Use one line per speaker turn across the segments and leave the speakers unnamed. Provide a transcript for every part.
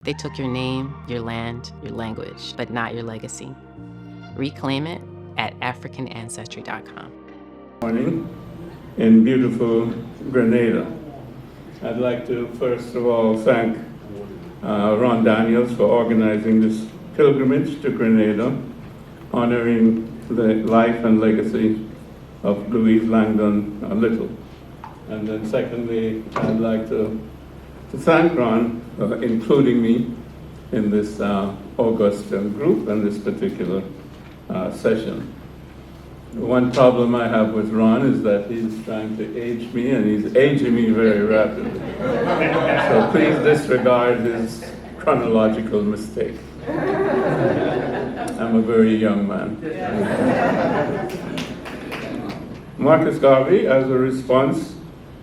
They took your name, your land, your language, but not your legacy. Reclaim it at AfricanAncestry.com.
Morning in beautiful Grenada. I'd like to first of all thank Ron Daniels for organizing this pilgrimage to Grenada, honoring the life and legacy of Louise Langdon Little. And then secondly, I'd like to thank Ron for including me in this august group and this particular session. One problem I have with Ron is that he's trying to age me, and he's aging me very rapidly. So please disregard his chronological mistake. I'm a very young man. Marcus Garvey, as a response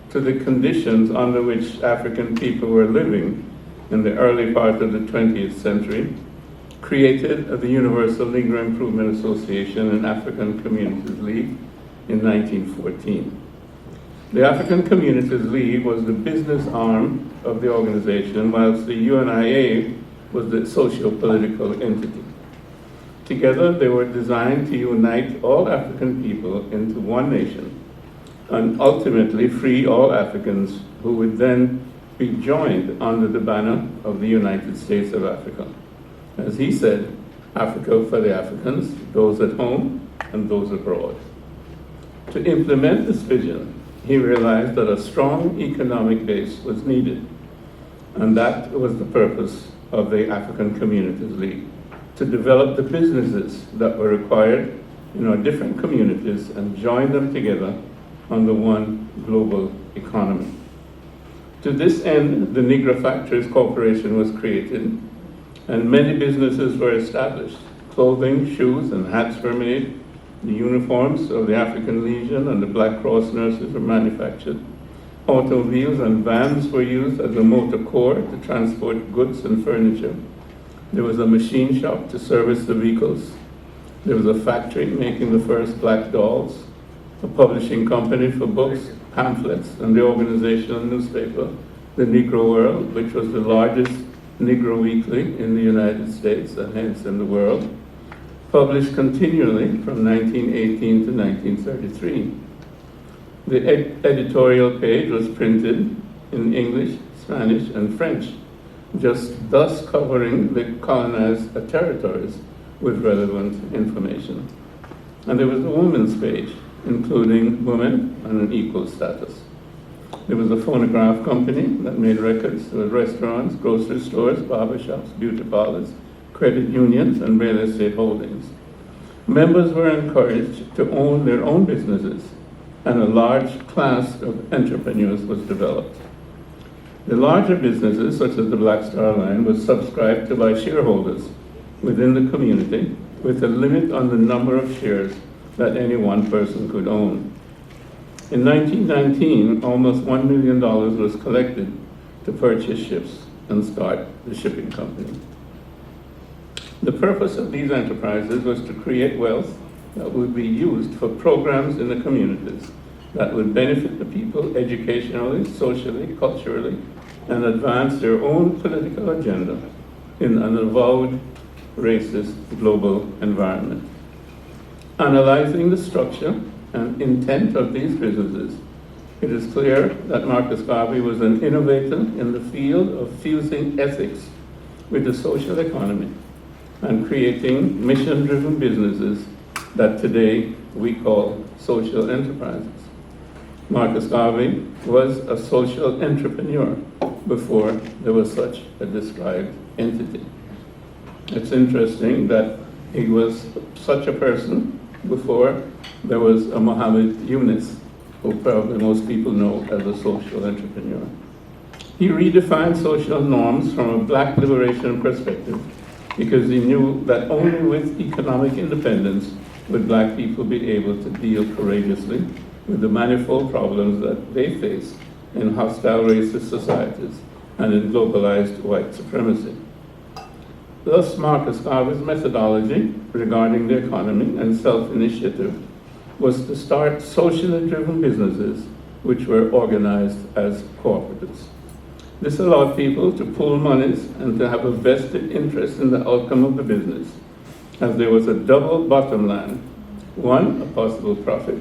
to the conditions under which African people were living in the early part of the 20th century, created the Universal Negro Improvement Association and African Communities League in 1914. The African Communities League was the business arm of the organization, whilst the UNIA was the socio-political entity. Together, they were designed to unite all African people into one nation and ultimately free all Africans who would then be joined under the banner of the United States of Africa. As he said, Africa for the Africans, those at home and those abroad. To implement this vision, he realized that a strong economic base was needed, and that was the purpose of the African Communities League, to develop the businesses that were required in our different communities and join them together under one global economy. To this end, the Negro Factories Corporation was created, and many businesses were established. Clothing, shoes, and hats were made. The uniforms of the African Legion and the Black Cross nurses were manufactured. Automobiles and vans were used as a motor core to transport goods and furniture. There was a machine shop to service the vehicles. There was a factory making the first black dolls, a publishing company for books, pamphlets, and the organizational newspaper, The Negro World, which was the largest Negro weekly in the United States and hence in the world, published continually from 1918 to 1933. The editorial page was printed in English, Spanish, and French, just thus covering the colonized territories with relevant information. And there was the women's page, including women on an equal status. There was a phonograph company that made records. There were restaurants, grocery stores, barbershops, beauty parlors, credit unions, and real estate holdings. Members were encouraged to own their own businesses, and a large class of entrepreneurs was developed. The larger businesses, such as the Black Star Line, was subscribed to by shareholders within the community with a limit on the number of shares that any one person could own. In 1919, almost $1 million was collected to purchase ships and start the shipping company. The purpose of these enterprises was to create wealth that would be used for programs in the communities that would benefit the people educationally, socially, culturally, and advance their own political agenda in an avowed racist global environment. Analyzing the structure and intent of these businesses, it is clear that Marcus Garvey was an innovator in the field of fusing ethics with the social economy and creating mission-driven businesses that today we call social enterprises. Marcus Garvey was a social entrepreneur before there was such a described entity. It's interesting that he was such a person before there was a Muhammad Yunus, who probably most people know as a social entrepreneur. He redefined social norms from a black liberation perspective because he knew that only with economic independence would black people be able to deal courageously with the manifold problems that they face in hostile racist societies and in globalized white supremacy. Thus, Marcus Garvey's methodology regarding the economy and self-initiative was to start socially driven businesses which were organized as cooperatives. This allowed people to pool monies and to have a vested interest in the outcome of the business, as there was a double bottom line: one, a possible profit,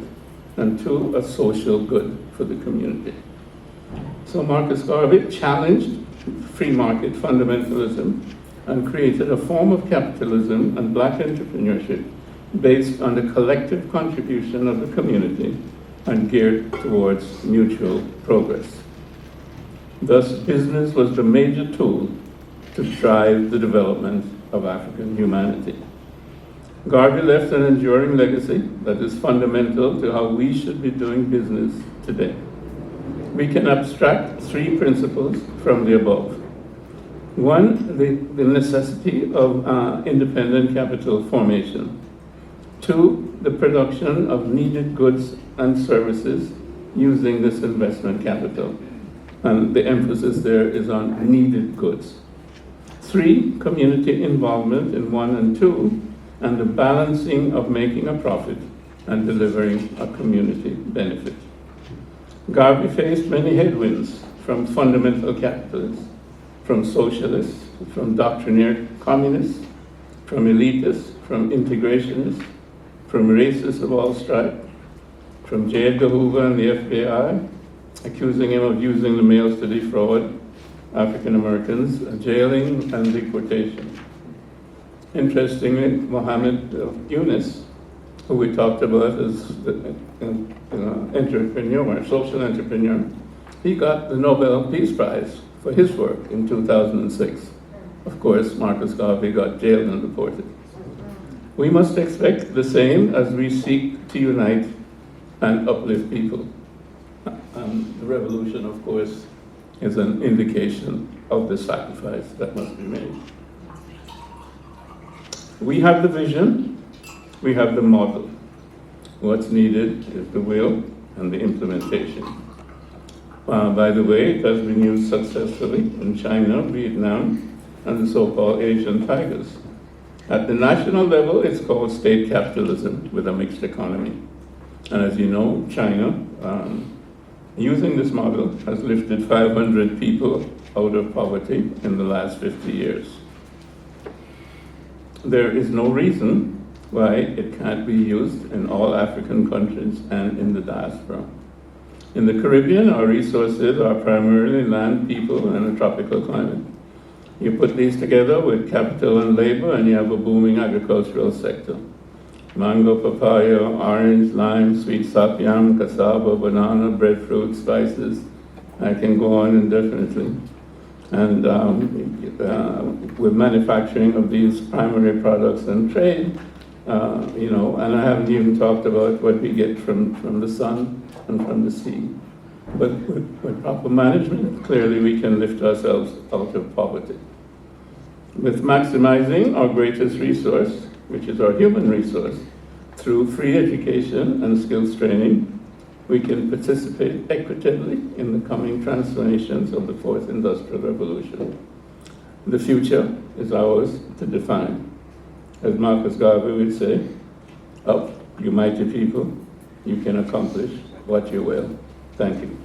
and two, a social good for the community. So Marcus Garvey challenged free market fundamentalism and created a form of capitalism and black entrepreneurship based on the collective contribution of the community and geared towards mutual progress. Thus, business was the major tool to drive the development of African humanity. Garvey left an enduring legacy that is fundamental to how we should be doing business today. We can abstract three principles from the above. One, the necessity of independent capital formation. Two, the production of needed goods and services using this investment capital. And the emphasis there is on needed goods. Three, community involvement in one and two, and the balancing of making a profit and delivering a community benefit. Garvey faced many headwinds from fundamental capitalists, from socialists, from doctrinaire communists, from elitists, from integrationists, from racists of all stripe, from J. Edgar Hoover and the FBI, accusing him of using the mails to defraud African Americans, jailing and deportation. Interestingly, Mohammed Yunus, who we talked about as an entrepreneur, social entrepreneur, he got the Nobel Peace Prize for his work in 2006. Of course, Marcus Garvey got jailed and deported. We must expect the same as we seek to unite and uplift people. And the revolution, of course, is an indication of the sacrifice that must be made. We have the vision, we have the model. What's needed is the will and the implementation. By the way, it has been used successfully in China, Vietnam, and the so-called Asian tigers. At the national level, it's called state capitalism with a mixed economy. And as you know, China, using this model, has lifted 500 people out of poverty in the last 50 years. There is no reason why it can't be used in all African countries and in the diaspora. In the Caribbean, our resources are primarily land, people, and a tropical climate. You put these together with capital and labor, and you have a booming agricultural sector. Mango, papaya, orange, lime, sweet sap, yam, cassava, banana, breadfruit, spices. I can go on indefinitely. And with manufacturing of these primary products and trade, and I haven't even talked about what we get from the sun and from the sea. But with proper management, clearly we can lift ourselves out of poverty. With maximizing our greatest resource, which is our human resource, through free education and skills training, we can participate equitably in the coming transformations of the fourth industrial revolution. The future is ours to define. As Marcus Garvey would say, up, you mighty people, you can accomplish what you will. Thank you.